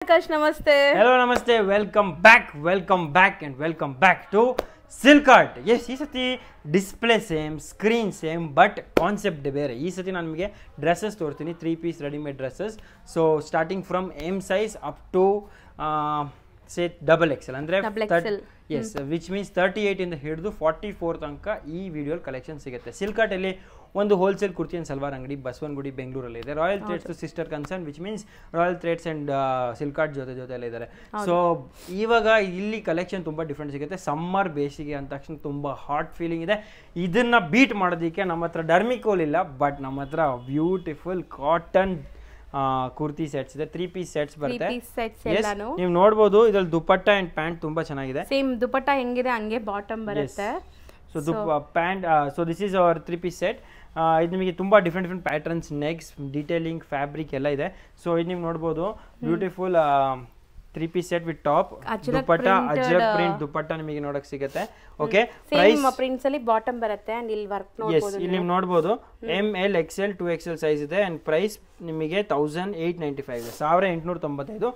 Akash, namaste. Hello, namaste. Welcome back and welcome back to Silk Art. Yes, ಈ ಸತಿ display same, screen same, but concept ಬೇರೆ. ಈ ಸತಿ ನಾನು ನಿಮಗೆ ಡ್ರೆಸ್ಸಸ್ ತೋರ್ತೀನಿ, 3 piece readymade dresses. So starting from M size up to say double XL ಅಂದರೆ S which means 38 ಇಂದ ಹಿಡಿದು 44 ತನಕ ಈ ವಿಡಿಯೋಲ್ ಕಲೆಕ್ಷನ್ ಸಿಗುತ್ತೆ. ಸಿಲ್ಕ್ ಆರ್ಟಲ್ಲಿ ಒಂದು ಹೋಲ್ಸೇಲ್ ಕುರ್ತಿ ಆ್ಯಂಡ್ ಸಲ್ವಾರ್ ಅಂಗಡಿ ಬಸವನಗುಡಿ ಬೆಂಗಳೂರಲ್ಲಿ ಇದೆ. Royal Threads sister concern which means Royal Threads and Silk Art ಜೊತೆಲ್ಲ ಇದ್ದಾರೆ. ಸೊ ಇವಾಗ ಇಲ್ಲಿ ಕಲೆಕ್ಷನ್ ತುಂಬ ಡಿಫ್ರೆಂಟ್ ಸಿಗುತ್ತೆ. ಸಮ್ಮರ್ ಬೇಸಿಗೆ ಅಂದ ತಕ್ಷಣ ತುಂಬ ಹಾಟ್ ಫೀಲಿಂಗ್ ಇದೆ. ಇದನ್ನು ಬೀಟ್ ಮಾಡೋದಕ್ಕೆ ನಮ್ಮ ಹತ್ರ ಡರ್ಮಿಕೋಲ್ ಇಲ್ಲ, ಬಟ್ ನಮ್ಮ ಹತ್ರ ಬ್ಯೂಟಿಫುಲ್ ಕಾಟನ್ ಕುರ್ತಿ ಸೆಟ್ಸ್ ಇದೆ. 3 ಪೀಸ್ ಸೆಟ್ಸ್ ಬರುತ್ತೆ. ನೀವು ನೋಡಬಹುದು ಇದ್ರಲ್ಲಿ ದುಪಟ್ಟ ಅಂಡ್ ಪ್ಯಾಂಟ್ ತುಂಬಾ ಚೆನ್ನಾಗಿದೆ. ಸೇಮ್ ದುಪಟ್ಟ ಹೆಂಗಿದೆ ಹಂಗೆ ಬಾಟಮ್ ಬರುತ್ತೆ. So pant so this is our 3 piece set. ಇದು ನಿಮಗೆ ತುಂಬ different patterns, necks, detailing, fabric ಎಲ್ಲ ಇದೆ. ಸೊ ಇದು ನೀವು ನೋಡ್ಬೋದು beautiful 3 piece set with top, dupatta, Ajrakh print dupatta ನಿಮಗೆ ನೋಡಕ್ ಸಿಗುತ್ತೆ. ಓಕೆ, ಪ್ರೈಸ್ ಪ್ರಿಂಟ್ಸ್ ಅಲ್ಲಿ ಬಾಟಮ್ ಬರುತ್ತೆ ಅಂಡ್ ಇಲ್ಲಿ ವರ್ಕ್ ನೋಡಬಹುದು. ಇಲ್ಲಿ ನೀವು ನೋಡಬಹುದು M L XL 2XL size ಇದೆ ಅಂಡ್ ಪ್ರೈಸ್ ನಿಮಗೆ 1895 ಇದೆ, 1895.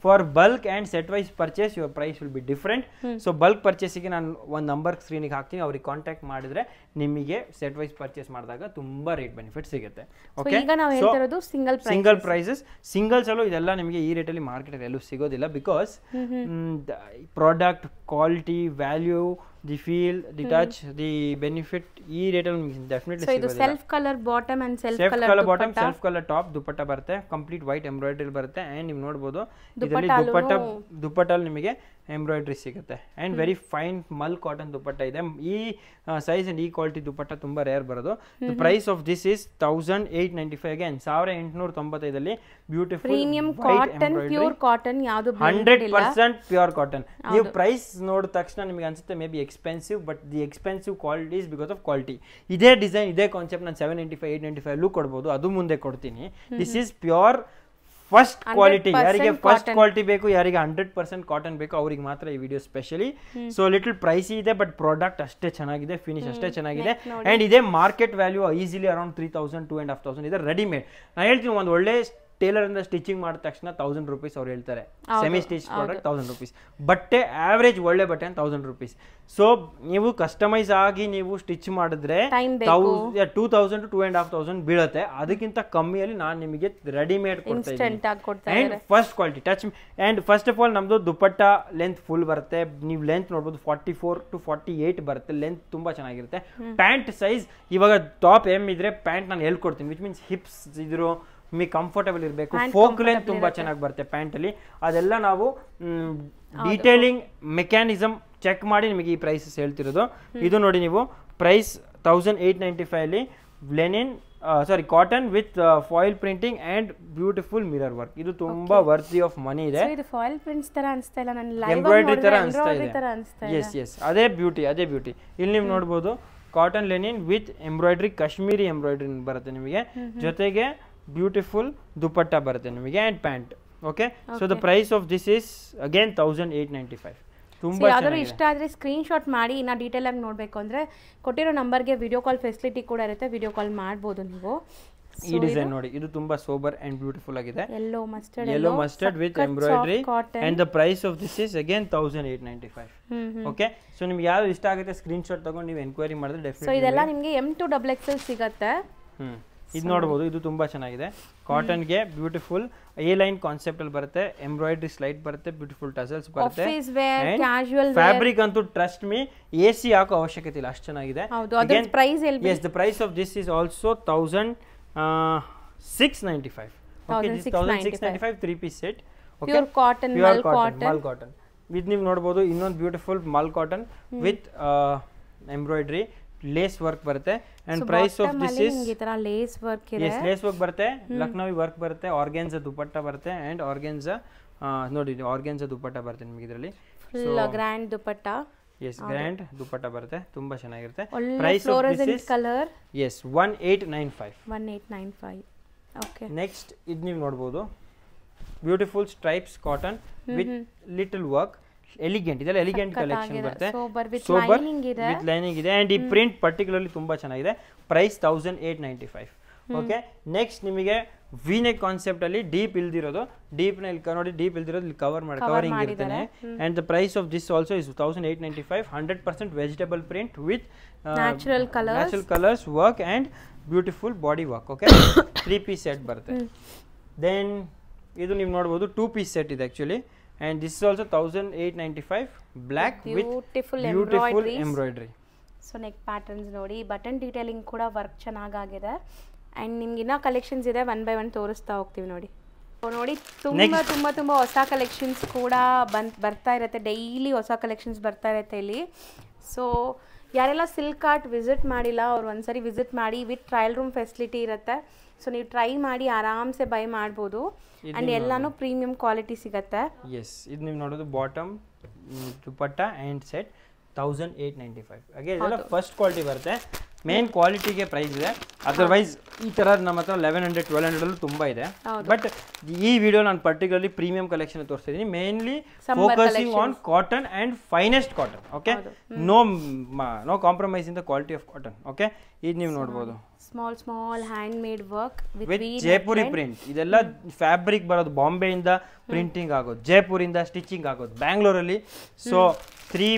For bulk and set wise purchase your price will be different. So bulk ಪರ್ಚೇಸಿಗೆ ನಾನು ಒಂದು ನಂಬರ್ ಸ್ಕ್ರೀನಿಗೆ ಹಾಕ್ತೀನಿ, ಅವ್ರಿಗೆ ಕಾಂಟ್ಯಾಕ್ಟ್ ಮಾಡಿದ್ರೆ ನಿಮಗೆ ಸೆಟ್ ವೈಸ್ ಪರ್ಚೇಸ್ ಮಾಡಿದಾಗ ತುಂಬಾ ರೇಟ್ ಬೆನಿಫಿಟ್ ಸಿಗುತ್ತೆ. ಓಕೆ, ಈಗ ನಾವು ಹೇಳ್ತಿರೋದು ಸಿಂಗಲ್ ಪ್ರೈಸಸ್. ಸಿಂಗಲ್ಸ್ ಅಲ್ಲೂ ಇದೆಲ್ಲ ನಿಮಗೆ ಈ ರೇಟಲ್ಲಿ ಮಾರ್ಕೆಟ್ ಎಲ್ಲೂ ಸಿಗೋದಿಲ್ಲ. Because product quality, value, the feel, the touch, the benefit ಈ ರೇಟಲ್ಲಿ ನಿಮಗೆ ಡೆಫಿನೆಟ್ಲಿ ಸಿಗೋದಿಲ್ಲ. Self colour bottom and self colour bottom, self colour top, dupatta ಬರುತ್ತೆ, ಕಂಪ್ಲೀಟ್ ವೈಟ್ ಎಂಬ್ರಾಯ್ಡರಿ ಬರುತ್ತೆ. ಅಂಡ್ ನೀವು ನೋಡಬಹುದು ಇದರಲ್ಲಿ ದುಪಟ್ಟಲ್ಲಿ ನಿಮಗೆ ಎಂಬ್ರಾಯ್ಡರಿ ಸಿಗುತ್ತೆ and very fine mul cotton dupatta ಇದೆ. ಈ ಸೈಜ್ ಅಂಡ್ ಈ ಕ್ವಾಲಿಟಿ ದುಪಟ್ಟ ತುಂಬಾ ರೇರ್ ಬರೋದು. The price of this is 1895. Again 1895 beautiful premium cotton, pure cotton, ಯಾವುದು 100% ಪ್ಯೂರ್ ಕಾಟನ್. ನೀವು ಪ್ರೈಸ್ ನೋಡಿದ ತಕ್ಷಣ ನಿಮಗೆ ಅನ್ಸುತ್ತೆ may be expensive, but the expensive quality is because of quality. ಇದೇ ಡಿಸೈನ್, ಇದೇ ಕಾನ್ಸೆಪ್ಟ್ ನಾನು 795, 895 ಕೊಡ್ಬೋದು, ಅದು ಮುಂದೆ ಕೊಡ್ತೀನಿ. This is pure first quality. ಯಾರಿಗೆ ಫಸ್ಟ್ ಕ್ವಾಲಿಟಿ ಬೇಕು, ಯಾರಿಗೆ 100% ಕಾಟನ್ ಬೇಕು, ಅವ್ರಿಗೆ ಮಾತ್ರ ಈ ವಿಡಿಯೋ ಸ್ಪೆಷಲಿ. ಸೊ ಲಿಟಲ್ ಪ್ರೈಸಿ ಇದೆ, ಬಟ್ ಪ್ರಾಡಕ್ಟ್ ಅಷ್ಟೇ ಚೆನ್ನಾಗಿದೆ, ಫಿನಿಶ್ ಅಷ್ಟೇ ಚೆನ್ನಾಗಿದೆ. ಅಂಡ್ ಇದೇ ಮಾರ್ಕೆಟ್ ವ್ಯಾಲ್ಯೂ ಈಸಿಲಿ ಅರೌಂಡ್ 3000, 2500 ಇದೆ ರೆಡಿಮೇಡ್. ನಾನು ಹೇಳ್ತೀನಿ, ಒಂದು ಒಳ್ಳೆ ಟೇಲರ್ ಇಂದ ಸ್ಟಿಚಿಂಗ್ ಮಾಡಿದ ತಕ್ಷಣ 1000 ರೂಪೀಸ್ ಅವ್ರು ಹೇಳ್ತಾರೆ. ಸೆಮಿ ಸ್ಟಿಚ್ ಪ್ರಾಡಕ್ಟ್ 1000 ರೂಪೀಸ್, ಬಟ್ಟೆ ಆವ್ರೇಜ್ ಒಳ್ಳೆ ಬಟ್ಟೆ 1000 ರೂಪೀಸ್. ಸೊ ನೀವು ಕಸ್ಟಮೈಸ್ ಆಗಿ ನೀವು ಸ್ಟಿಚ್ ಮಾಡಿದ್ರೆ 2000 to 2500 ಬೀಳುತ್ತೆ. ಅದಕ್ಕಿಂತ ಕಮ್ಮಿಯಲ್ಲಿ ನಾನು ನಿಮಗೆ ರೆಡಿಮೇಡ್ ಕೊಡ್ತಾ ಇದ್ದೀನಿ. And first quality touch. And first of all ನಮ್ದು ದುಪಟ್ಟ ಲೆಂತ್ ಫುಲ್ ಬರುತ್ತೆ. ನೀವು ಲೆಂತ್ ನೋಡ್ಬೋದು 44 to 48 ಬರುತ್ತೆ. ಲೆಂತ್ ತುಂಬಾ ಚೆನ್ನಾಗಿರುತ್ತೆ. ಪ್ಯಾಂಟ್ ಸೈಜ್ ಇವಾಗ ಟಾಪ್ ಎಮ್ ಇದ್ರೆ ಪ್ಯಾಂಟ್ ನಾನು ಹೇಳ್ಕೊಡ್ತೀನಿ, ವಿಚ್ ಮೀನ್ಸ್ ಹಿಪ್ಸ್ ಇದ್ರು ನಿಮಗೆ ಕಂಫರ್ಟಬಲ್ ಇರಬೇಕು. ಫೋಕ್ ಲೆಂತ್ ತುಂಬಾ ಚೆನ್ನಾಗಿ ಬರುತ್ತೆ ಪ್ಯಾಂಟ್ ಅಲ್ಲಿ. ಅದೆಲ್ಲ ನಾವು ಡೀಟೇಲಿಂಗ್ ಮೆಕ್ಯಾನಿಸಮ್ ಚೆಕ್ ಮಾಡಿ ನಿಮಗೆ ಈ ಪ್ರೈಸಸ್ ಹೇಳ್ತಿರೋದು. ಇದು ನೋಡಿ, ನೀವು ಪ್ರೈಸ್ 1895 ಅಲ್ಲಿ Lenin cotton with foil printing and beautiful mirror work. ಇದು ತುಂಬಾ ವರ್ತಿ ಆಫ್ ಮನಿ ಇದೆ. ಎಂಬ್ರಾಯ್ಡರಿ ತರ ಅನಿಸ್ತಾ ಇದೆ. ಎಸ್ ಅದೇ ಬ್ಯೂಟಿ. ಇಲ್ಲಿ ನೀವು ನೋಡಬಹುದು cotton linen with embroidery, Kashmiri embroidery ಬರುತ್ತೆ ನಿಮಗೆ. ಜೊತೆಗೆ ಬ್ಯೂಟಿಫುಲ್ ದುಪಟ್ಟ ಬರುತ್ತೆ ನಿಮಗೆ and pant. Okay, so the price of this is again 1895. ತುಂಬಾ ಯಾವ್ದಾದ್ರು ಇಷ್ಟ ಆದ್ರೆ ಸ್ಕ್ರೀನ್ ಶಾಟ್ ಮಾಡಿ. ಇನ್ನ ಡೀಟೇಲ್ ಆಗಿ ನೋಡ್ಬೇಕು ಅಂದ್ರೆ ಕೊಟ್ಟಿರೋ ನಂಬರ್ಗೆ ವಿಡಿಯೋ ಕಾಲ್ ಫೆಸಿಲಿಟಿ ಕೂಡ ಇರುತ್ತೆ, ವಿಡಿಯೋ ಕಾಲ್ ಮಾಡಬಹುದು ನೀವು. ಈ ಡಿಸೈನ್ ನೋಡಿ, ಇದು ತುಂಬಾ ಸೋಬರ್ ಅಂಡ್ ಬ್ಯೂಟಿಫುಲ್ ಆಗಿದೆ. Yellow mustard with embroidery and the price of this is again 1895. Okay, so ನಿಮ್ಗೆ ಯಾವ್ದು ಇಷ್ಟ ಆಗುತ್ತೆ ಸ್ಕ್ರೀನ್ ಶಾಟ್ ತಗೊಂಡು ನೀವು ಎನ್ಕ್ವೈರಿ ಮಾಡಿದ್ರೆ ಡೆಫಿನೆಟ್ಲಿ. ಸೊ ಇದೆಲ್ಲ ನಿಮಗೆ M to XXL ಸಿಗುತ್ತೆ. ಇದು ನೋಡಬಹುದು, ಇದು ತುಂಬಾ ಚೆನ್ನಾಗಿದೆ. ಕಾಟನ್ಗೆ ಬ್ಯೂಟಿಫುಲ್ ಎ ಲೈನ್ ಕಾನ್ಸೆಪ್ಟ್ ಅಲ್ಲಿ ಬರುತ್ತೆ, ಎಂಬ್ರಾಯ್ಡರಿ ಸ್ಲೈಡ್ ಬರುತ್ತೆ, ಬ್ಯೂಟಿಫುಲ್ ಟಸಲ್ಸ್ ಬರುತ್ತೆ. ಫ್ಯಾಬ್ರಿಕ್ ಅಂತೂ ಟ್ರಸ್ಟ್ ಮೀ AC ಹಾಕೋ ಅವಶ್ಯಕತೆ ಇಲ್ಲ, ಅಷ್ಟು ಚೆನ್ನಾಗಿದೆ. Yes, the price of this is also 1695. Okay, this 1695 3 piece set. Pure cotton, mul cotton with ನೀವು ನೋಡಬಹುದು ಇನ್ನೊಂದು beautiful mul cotton with embroidery lace work ಬರುತ್ತೆ. And price of this is lace work ಬರುತ್ತೆ, ಲಕ್ನೋವಿ ವರ್ಕ್ ಬರುತ್ತೆ, ಆರ್ಗೆನ್ಜಾ ದುಪಟ್ಟ ಬರುತ್ತೆ ಅಂಡ್ ಆರ್ಗೆನ್ಜಾ ನೋಡಿ, ಆರ್ಗೆನ್ಜಾ ದುಪಟ್ಟ ಬರುತ್ತೆ ನಿಮಗೆ ಇದರಲ್ಲಿ. Grand dupatta. Yes, grand dupatta ಬರುತ್ತೆ, ತುಂಬಾ ಚೆನ್ನಾಗಿರುತ್ತೆ. Price of this is colour 1895. Okay, next ಇದು ನೀವು ನೋಡಬಹುದು beautiful stripes cotton with little work. Elegant, ಇದೆಲ್ಲ ಎಲಿಗೆಂಟ್ ಕಲೆಕ್ಷನ್ ಬರುತ್ತೆ. ಸೋಬರ್ ವಿತ್ ಲೈನಿಂಗ್ ಇದೆ ಅಂಡ್ ಈ ಪ್ರಿಂಟ್ ಪರ್ಟಿಕ್ಯುಲರ್ಲಿ ತುಂಬಾ ಚೆನ್ನಾಗಿದೆ. ಪ್ರೈಸ್ 1895. ಓಕೆ ನೆಕ್ಸ್ಟ್ ನಿಮಗೆ ವಿನೆಕ್ ಕಾನ್ಸೆಪ್ಟ್ ಅಲ್ಲಿ ಡೀಪ್ ಇಲ್ದಿರೋದು ಡೀಪ್ ನ ಇಲ್ಲಿ ನೋಡಿ ಡೀಪ್ ಇಲ್ದಿರೋದು ಇಲ್ಲಿ ಕವರಿಂಗ್ ಇರ್ತೇನೆ and the price of this also is 1895 100% vegetable print with natural colours work and beautiful body work okay 3 piece set ಬರುತ್ತೆ ದೆನ್ ಇದು ನೀವು ನೋಡಬಹುದು 2 ಪೀಸ್ ಸೆಟ್ ಇದೆ actually and this is also 1895 black with beautiful embroidery so neck patterns ನೋಡಿ button detailing ಕೂಡ work ಚೆನ್ನಾಗಿದೆ and ನಿಮಗೆ ಇನ್ನ ಕಲೆಕ್ಷನ್ಸ್ ಇದೆ 1 by 1 ತೋರಿಸ್ತಾ ಹೋಗ್ತೀವಿ ನೋಡಿ ನೋಡಿ ತುಂಬಾ ಹೊಸ ಕಲೆಕ್ಷನ್ಸ್ ಕೂಡ ಬರ್ತಾ ಇರುತ್ತೆ ಡೈಲಿ ಹೊಸ ಕಲೆಕ್ಷನ್ಸ್ ಬರ್ತಾ ಇರುತ್ತೆ ಇಲ್ಲಿ ಸೊ ಯಾರೆಲ್ಲ ಸಿಲ್ಕ್ ಆರ್ಟ್ ವಿಸಿಟ್ ಮಾಡಿಲ್ಲ ಅವ್ರು ಒಂದ್ಸರಿ ವಿಸಿಟ್ ಮಾಡಿ ವಿತ್ ಟ್ರಯಲ್ ರೂಮ್ ಫೆಸಿಲಿಟಿ ಇರುತ್ತೆ ಸೊ ನೀವು ಟ್ರೈ ಮಾಡಿ ಆರಾಮ್ಸೆ ಬೈ ಮಾಡ್ಬೋದು ಅಂಡ್ ಎಲ್ಲಾನು ಪ್ರೀಮಿಯಂ ಕ್ವಾಲಿಟಿ ಸಿಗುತ್ತೆ ಎಸ್ ಇದು ನೀವು ನೋಡೋದು ಬಾಟಮ್ ದುಪಟ್ಟ ಅಂಡ್ ಸೆಟ್ 1895 ಹಾಗೆ ಇದೆಲ್ಲ ಫಸ್ಟ್ ಕ್ವಾಲಿಟಿ ಬರುತ್ತೆ ಮೇನ್ ಕ್ವಾಲಿಟಿಗೆ ಪ್ರೈಸ್ ಇದೆ ಅದರ್ವೈಸ್ ಈ ತರ ನಮ್ಮ ಹತ್ರ 1100 1200 ಅಲ್ಲೂ ತುಂಬಾ ಇದೆ ಬಟ್ ಈ ವಿಡಿಯೋ ನಾನು ಪರ್ಟಿಕ್ಯುಲರ್ಲಿ ಪ್ರೀಮಿಯಂ ಕಲೆಕ್ಷನ್ ತೋರಿಸ್ತಾ ಇದ್ದೀನಿ mainly focusing on cotton and finest cotton okay no compromise in the quality of cotton okay ಇದು ನೀವು ನೋಡಬಹುದು small handmade work with Jaipuri print ಇದೆಲ್ಲ ಫ್ಯಾಬ್ರಿಕ್ ಬರೋದು ಬಾಂಬೆ ಇಂದ ಪ್ರಿಂಟಿಂಗ್ ಆಗೋದು ಜೈಪುರಿಂದ ಸ್ಟಿಚಿಂಗ್ ಆಗೋದು ಬ್ಯಾಂಗ್ಳೂರಲ್ಲಿ ಸೊ ತ್ರೀ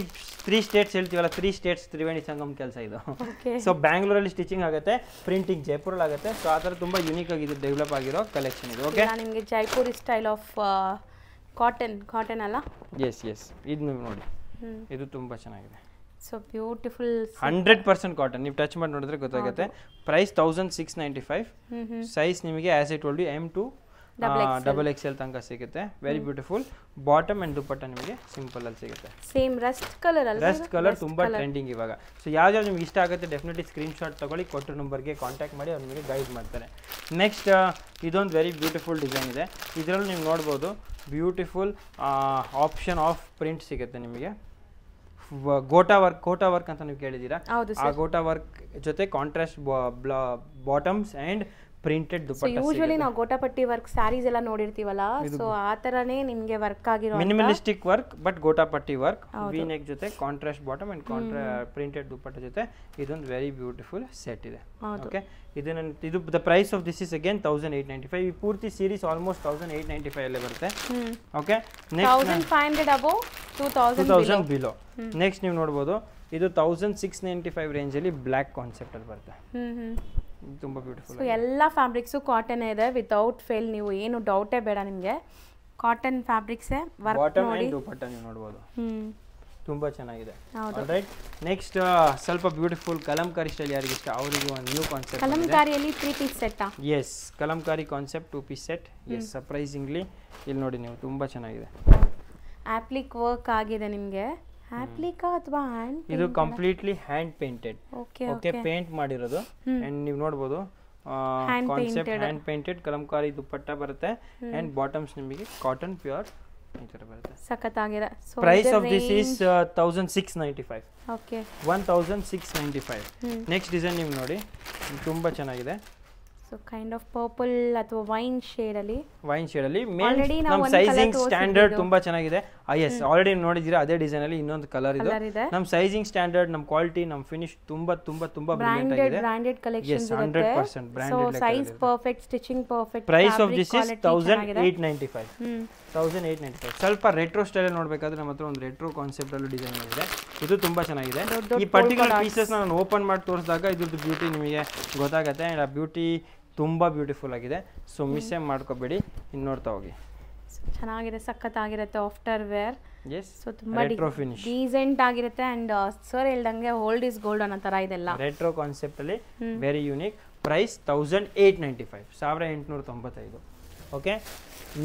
ಸ್ಟೇಟ್ಸ್ ಹೇಳ್ತೀವಲ್ಲ 3 ಸ್ಟೇಟ್ಸ್ ತ್ರಿವೇಣಿ ಸಂಗಮ್ ಕೆಲಸ ಇದು ಸೊ ಬ್ಯಾಂಗ್ಳೂರಲ್ಲಿ ಸ್ಟಿಚಿಂಗ್ ಆಗುತ್ತೆ ಪ್ರಿಂಟಿಂಗ್ ಜೈಪುರಲ್ಲಿ ಆಗುತ್ತೆ ಸೊ ಆ ಥರ ತುಂಬ ಯೂನಿಕ್ ಆಗಿ ಡೆವಲಪ್ ಆಗಿರೋ ಕಲೆಕ್ಷನ್ ಇದು ಓಕೆ ನಿಮಗೆ ಜೈಪುರಿ ಸ್ಟೈಲ್ ಆಫ್ ಕಾಟನ್ ಅಲ್ಲ ಎಸ್ ಇದು ನೀವು ನೋಡಿ ಇದು ತುಂಬ ಚೆನ್ನಾಗಿದೆ ಸೊ ಬ್ಯೂಟಿಫುಲ್ 100% ಕಾಟನ್ ನೀವು ಟಚ್ ಮಾಡಿ ನೋಡಿದ್ರೆ ಗೊತ್ತಾಗುತ್ತೆ ಪ್ರೈಸ್ 1695 ಸೈಜ್ ನಿಮಗೆ as I told you M2 double XL ತನಕ ಸಿಗುತ್ತೆ very beautiful bottom and dupatta ನಿಮಗೆ ಸಿಂಪಲ್ ಅಲ್ಲಿ ಸಿಗುತ್ತೆ ಸೇಮ್ ರಸ್ಟ್ ಕಲರ್ ತುಂಬಾ ಟ್ರೆಂಡಿಂಗ್ ಇವಾಗ ಸೊ ಯಾವ್ದು ನಿಮ್ಗೆ ಇಷ್ಟ ಆಗುತ್ತೆ ಡೆಫಿನೆಟ್ಲಿ ಸ್ಕ್ರೀನ್ ಶಾಟ್ ತಗೊಳ್ಳಿ ಕೊಟ್ಟ ನಂಬರ್ಗೆ ಕಾಂಟ್ಯಾಕ್ಟ್ ಮಾಡಿ ಅವ್ರು ನಿಮಗೆ ಗೈಡ್ ಮಾಡ್ತಾರೆ ನೆಕ್ಸ್ಟ್ ಇದೊಂದು ವೆರಿ ಬ್ಯೂಟಿಫುಲ್ ಡಿಸೈನ್ ಇದೆ ಇದರಲ್ಲಿ ನೀವು ನೋಡ್ಬೋದು ಬ್ಯೂಟಿಫುಲ್ ಆಪ್ಷನ್ ಆಫ್ ಪ್ರಿಂಟ್ ಸಿಗುತ್ತೆ ನಿಮಗೆ ಗೋಟಾ ವರ್ಕ್ ಅಂತ ನೀವು ಕೇಳಿದ್ದೀರಾ ಆ ಗೋಟಾ ವರ್ಕ್ ಜೊತೆ contrast bottoms and printed dupatta usually ನಾವು ಗೋಟಾಪಟ್ಟಿ ವರ್ಕ್ ಸ್ಯಾರೀಸ್ ಎಲ್ಲ ನೋಡಿರ್ತೀವಲ್ಲ ಸೊ ಆ ತರನೇ ನಿಮಗೆ ವರ್ಕ್ ಆಗಿರೋ minimalistic work but gotapatti work V neck ಜೊತೆ contrast bottom and printed dupatta ಜೊತೆ ಇದೊಂದು ವೆರಿ ಬ್ಯೂಟಿಫುಲ್ ಸೆಟ್ ಇದೆ ಓಕೆ ಇದು the price of this is again 1895 ಈ ಪೂರ್ತಿ ಸೀರೀಸ್ ಆಲ್ಮೋಸ್ಟ್ 1895 ಅಲ್ಲೇ ಬರುತ್ತೆ okay next 1500 above 2000 below next ನೀವು ನೋಡಬಹುದು ಇದು 1695 ರೇಂಜ್ ಅಲ್ಲಿ ಬ್ಲಾಕ್ ಕಾನ್ಸೆಪ್ಟ್ ಅಲ್ಲಿ ಬರುತ್ತೆ ತುಂಬಾ ಬ್ಯೂಟಿಫುಲ್ ಸೊ ಎಲ್ಲ ಫ್ಯಾಬ್ರಿಕ್ಸು ಕಾಟನ್ ಇದೆ ವಿತೌಟ್ ಫೇಲ್ ನೀವು ಏನು ಡೌಟೇ ಬೇಡ ನಿಮಗೆ ಕಾಟನ್ ಫ್ಯಾಬ್ರಿಕ್ಸ್ ವರ್ಕ್ ನೋಡಿ ದುಪಟ್ಟ ನೀವು ನೋಡಬಹುದು ತುಂಬಾ ಚೆನ್ನಾಗಿದೆ ಆಲ್ರೈಟ್ ನೆಕ್ಸ್ಟ್ ಸ್ವಲ್ಪ ಬ್ಯೂಟಿಫುಲ್ ಕಲಂಕಾರಿ ಸ್ಟೈಲ್ ಯಾರಿಗೆ ಇಷ್ಟ ಅವರಿಗೆ ಒಂದು ನ್ಯೂ ಕಾನ್ಸೆಪ್ಟ್ ಕಲಂಕಾರಿಯಲ್ಲಿ 3 piece set yes kalamkari concept 2 piece set yes surprisingly ಇಲ್ಲಿ ನೋಡಿ ನೀವು ತುಂಬಾ ಚೆನ್ನಾಗಿದೆ ಆಪ್ಲಿಕ್ ವರ್ಕ್ ಆಗಿದೆ ನಿಮಗೆ ಆಪ್ಲಿಕಾ ಅಥವಾ ಹ್ಯಾಂಡ್ ಇದು completely hand painted okay paint ಮಾಡಿರೋದು ಅಂಡ್ ನೀವು ನೋಡಬಹುದು concept hand painted Kalamkari dupatta ಬರುತ್ತೆ ಅಂಡ್ ಬಾಟಮ್ಸ್ ನಿಮಗೆ ಕಾಟನ್ ಪ್ಯೂರ್ ಈ ತರ ಬರುತ್ತೆ ಸಖತ್ತಾಗಿದೆ price of this is 1695 okay 1695 next design ನೀವು ನೋಡಿ ತುಂಬಾ ಚೆನ್ನಾಗಿದೆ ಸೊ ಕೈಂಡ್ ಆಫ್ ಪರ್ಪಲ್ ಅಥವಾ ವೈನ್ ಶೇಡ್ ಅಲ್ಲಿ ನಮ್ಮ ಸೈಜಿಂಗ್ ಸ್ಟ್ಯಾಂಡರ್ಡ್ ತುಂಬಾ ಚೆನ್ನಾಗಿದೆ ಎಸ್ ಆಲ್ರೆಡಿ ನೋಡಿದ್ದೀರಾ ಅದೇ ಡಿಸೈನ್ ಅಲ್ಲಿ ಇನ್ನೊಂದು ಕಲರ್ ಇದೆ ನಮ್ಮ ಸೈಜಿಂಗ್ ಸ್ಟ್ಯಾಂಡರ್ಡ್ ನಮ್ಮ ಕ್ವಾಲಿಟಿ ನಮ್ಮ ಫಿನಿಶ್ ತುಂಬಾ ಬ್ರಿಲಿಯಂಟ್ ಆಗಿದೆ ಬ್ರಾಂಡೆಡ್ ಕಲೆಕ್ಷನ್ಸ್ ಇರುತ್ತೆ 100% branded so size perfect stitching perfect price of this is 1895 ಸ್ವಲ್ಪ ರೆಟ್ರೋ ಸ್ಟೈಲ್ ನೋಡಬೇಕಾದ್ರೆ ನಮ್ಮ ಹತ್ರ ಒಂದು ರೆಟ್ರೋ ಕಾನ್ಸೆಪ್ಟ್ ಅಲ್ಲಿ ಡಿಸೈನ್ ಇದೆ ಇದು ತುಂಬಾ ಚೆನ್ನಾಗಿದೆ ಈ ಪರ್ಟಿಕ್ಯುಲರ್ ಪೀಸಸ್ ನಾನು ಓಪನ್ ಮಾಡಿ ತೋರಿಸಿದಾಗ ಇದ್ರದ್ದು ಬ್ಯೂಟಿ ನಿಮಗೆ ಗೊತ್ತಾಗುತ್ತೆ ಅಂಡ್ ಆ ಬ್ಯೂಟಿ ತುಂಬಾ ಬ್ಯೂಟಿಫುಲ್ ಆಗಿದೆ ಸೊ ಮಿಸ್ ಮಾಡ್ಕೋಬೇಡಿ ಇನ್ನು ನೋಡ್ತಾ ಹೋಗಿ ಚೆನ್ನಾಗಿದೆ ಸಖತ್ತಾಗಿರುತ್ತೆ ಆಫ್ಟರ್ ವೇರ್ ಎಸ್ ಸೊ ತುಂಬಾ ರೆಟ್ರೋ ಫಿನಿಶ್ ಡೀಸೆಂಟ್ ಆಗಿರುತ್ತೆ ಅಂಡ್ ಸರ್ ಹೇಳ್ದಂಗೆ ಓಲ್ಡ್ ಇಸ್ ಗೋಲ್ಡ್ ಅನ್ನೋ ತರ ಇದೆಲ್ಲ ರೆಟ್ರೋ ಕಾನ್ಸೆಪ್ಟ್ ಅಲ್ಲಿ very unique price 1895 okay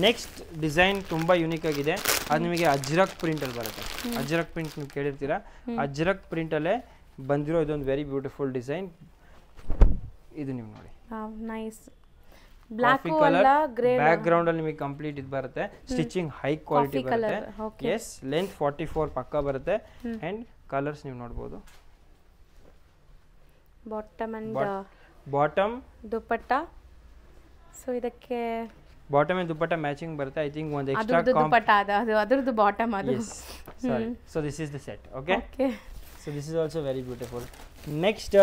next design ತುಂಬಾ ಯೂನಿಕ್ ಆಗಿದೆ ಅದು ನಿಮಗೆ ಅಜ್ರಕ್ ಪ್ರಿಂಟ್ ಅಲ್ಲಿ ಬರುತ್ತೆ ಅಜ್ರಕ್ ಪ್ರಿಂಟ್ ನೀವು ಕೇಳಿರ್ತೀರಾ ಅಜ್ರಕ್ ಪ್ರಿಂಟ್ ಅಲ್ಲೇ ಬಂದಿರೋ ಇದೊಂದು ವೆರಿ ಬ್ಯೂಟಿಫುಲ್ ಡಿಸೈನ್ ಇದು ನೀವು ನೋಡಿ ನೈಸ್ ಬ್ಲಾಕ್ ಅಲ್ಲ ಗ್ರೇ ಬ್ಯಾಕ್ ಗ್ರೌಂಡ್ ಅಲ್ಲಿ ನಿಮಗೆ ಕಂಪ್ಲೀಟ್ ಇದು ಬರುತ್ತೆ ಸ್ಟಿಚಿಂಗ್ ಹೈ ಕ್ವಾಲಿಟಿ ಬರುತ್ತೆ ಎಸ್ ಲೆಂತ್ 44 ಪಕ್ಕ ಬರುತ್ತೆ ಅಂಡ್ ಕಲರ್ಸ್ ನೀವು ನೋಡಬಹುದು ಬಾಟಮ್ ದುಪಟ್ಟ ಸೊ ಇದಕ್ಕೆ ಬಾಟಮ್ ಅಂಡ್ ದುಪಟ್ಟ ಮ್ಯಾಚಿಂಗ್ ಬರುತ್ತೆ ಐ ಥಿಂಕ್ ಒಂದು ಎಕ್ಸ್ಟ್ರಾ ದುಪಟ್ಟ ಅದು ಅದರದ್ದು ಬಾಟಮ್ ಅದು sorry so this is the set okay so this is also very beautiful. Next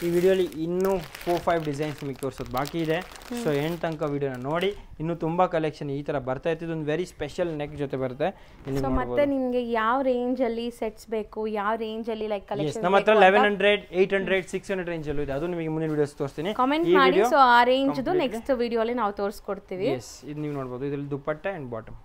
ಈ ವಿಡಿಯೋಲಿ ಇನ್ನೂ 4-5 ಡಿಸೈನ್ಸ್ ನಿಮಗೆ ತೋರಿಸೋದು ಬಾಕಿ ಇದೆ. ಸೊ ಎಂಡ್ ತನಕ ವಿಡಿಯೋನ ನೋಡಿ. ಇನ್ನೂ ತುಂಬ ಕಲೆಕ್ಷನ್ ಈ ಥರ ಬರ್ತಾ ಇರ್ತಿದ್ದು. ಒಂದು ವೆರಿ ಸ್ಪೆಷಲ್ ನೆಕ್ ಜೊತೆ ಬರುತ್ತೆ. ಸೊ ಮತ್ತೆ ನಿಮಗೆ ಯಾವ ರೇಂಜಲ್ಲಿ ಸೆಟ್ಸ್ ಬೇಕು, ಯಾವ ರೇಂಜಲ್ಲಿ ಲೈಕ್ ಕಲೆಕ್ಷನ್ ನಮ್ಮ ಹತ್ರ 1100, 800, 600 ರೇಂಜಲ್ಲೂ ಇದೆ. ಅದು ನಿಮಗೆ ಮುಂದಿನ ವಿಡಿಯೋಸ್ ತೋರಿಸ್ತೀನಿ. ಕಾಮೆಂಟ್ ಮಾಡಿ. ಸೊ ಆ ರೇಂಜ್ದು ನೆಕ್ಸ್ಟ್ ವಿಡಿಯೋಲಿ ನಾವು ತೋರಿಸ್ಕೊಡ್ತೀವಿ. ಎಸ್, ಇದು ನೀವು ನೋಡ್ಬೋದು. ಇದರಲ್ಲಿ ದುಪ್ಪಟ್ಟ ಆ್ಯಂಡ್ ಬಾಟಮ್.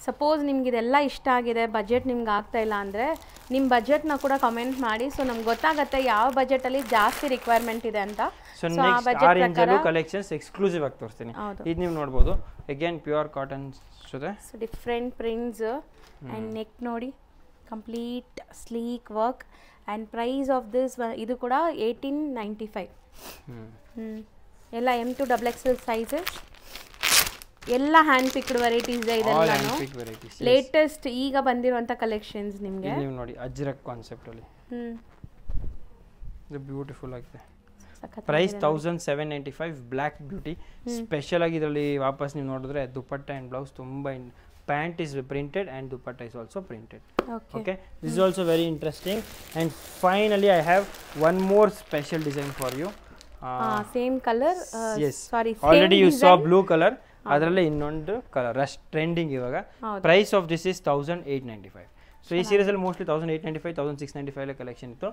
ಸಪೋಸ್ ನಿಮ್ಗೆ ಇದೆಲ್ಲ ಇಷ್ಟ ಆಗಿದೆ, ಬಜೆಟ್ ನಿಮ್ಗೆ ಆಗ್ತಾ ಇಲ್ಲ ಅಂದರೆ ನಿಮ್ಮ ಬಜೆಟ್ನ ಕೂಡ ಕಮೆಂಟ್ ಮಾಡಿ. ಸೊ ನಮ್ಗೆ ಗೊತ್ತಾಗುತ್ತೆ ಯಾವ ಬಜೆಟಲ್ಲಿ ಜಾಸ್ತಿ ರಿಕ್ವೈರ್ಮೆಂಟ್ ಇದೆ ಅಂತ. ಸೊ ನೆಕ್ಸ್ಟ್ ಆ ರೇಂಜಲ್ಲೂ ಕಲೆಕ್ಷನ್ಸ್ ಎಕ್ಸ್ಕ್ಲೂಸಿವ್ ಆಗಿ ತೋರಿಸ್ತೀನಿ. ಇದು ನೀವು ನೋಡ್ಬೋದು. ಅಗೇನ್ ಪ್ಯೂರ್ ಕಾಟನ್ ಜೊತೆ so different prints and neck ನೋಡಿ, complete sleek work. And price of this ಇದು ಕೂಡ 1895. ಎಲ್ಲ M2 XXL ಸೈಜಸ್, ಎಲ್ಲ ಹ್ಯಾಂಡ್ ಪಿಕ್ಡ್ ವೆರೈಟೀಸ್ ಇದೆ. ಇದೆಲ್ಲನೂ ಲೇಟೆಸ್ಟ್ ಈಗ ಬಂದಿರುವಂತ ಕಲೆಕ್ಷನ್ಸ್. ನಿಮಗೆ ನೀವು ನೋಡಿ ಅಜ್ರಕ್ ಕಾನ್ಸೆಪ್ಟ್ ಅಲ್ಲಿ ಇದು ಬ್ಯೂಟಿಫುಲ್ ಆಗಿದೆ. ಪ್ರೈಸ್ 1795. ಬ್ಲ್ಯಾಕ್ ಬ್ಯೂಟಿ ಸ್ಪೆಷಲ್ ಆಗಿ. ಇದರಲ್ಲಿ ವಾಪಸ್ ನೀವು ನೋಡಿದ್ರೆ ದುಪ್ಪಟ್ಟ ಆ್ಯಂಡ್ ಬ್ಲೌಸ್ ತುಂಬ. Pant is printed and dupatta is also printed. Okay, this is also very interesting. And finally I have one more special design for you. Same colour. Sorry, already you saw blue colour. ಅದರಲ್ಲೇ ಇನ್ನೊಂದು colour ಅಷ್ಟು trending ಇವಾಗ. Price of this is 1895. So ಈ series ಅಲ್ಲಿ mostly 1895, 1695 collection ಇತ್ತು.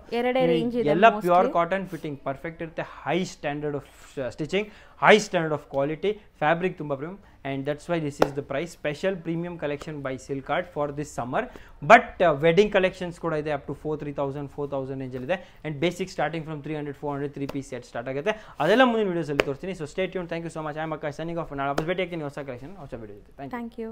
ಎಲ್ಲ pure cotton fitting perfect ಇರುತ್ತೆ. High standard of stitching, high standard of quality, fabric ತುಂಬ premium. And that's why this is the price. Special premium collection by Silk Art for this summer. But wedding collections ಕೂಡ ಇದೆ. Up to 3000 ರೇಂಜಲ್ಲಿದೆ. And basic starting from 300, 400 3 piece set start ಆಗುತ್ತೆ. ಅದೆಲ್ಲ ಮುಂದಿನ ವೀಡಿಯೋಸಲ್ಲಿ ತೋರಿಸ್ತೀನಿ. So stay tune. Thank you so much. I am Akash signing off. ನಾಳೆ ವಾಪಸ್ ಭೇಟಿ ಆಗ್ತೀನಿ ಹೊಸ ಕಲೆಕ್ಷನ್ ಹೊಸ ವಿಡಿಯೋ ಜೊತೆ. Thank you.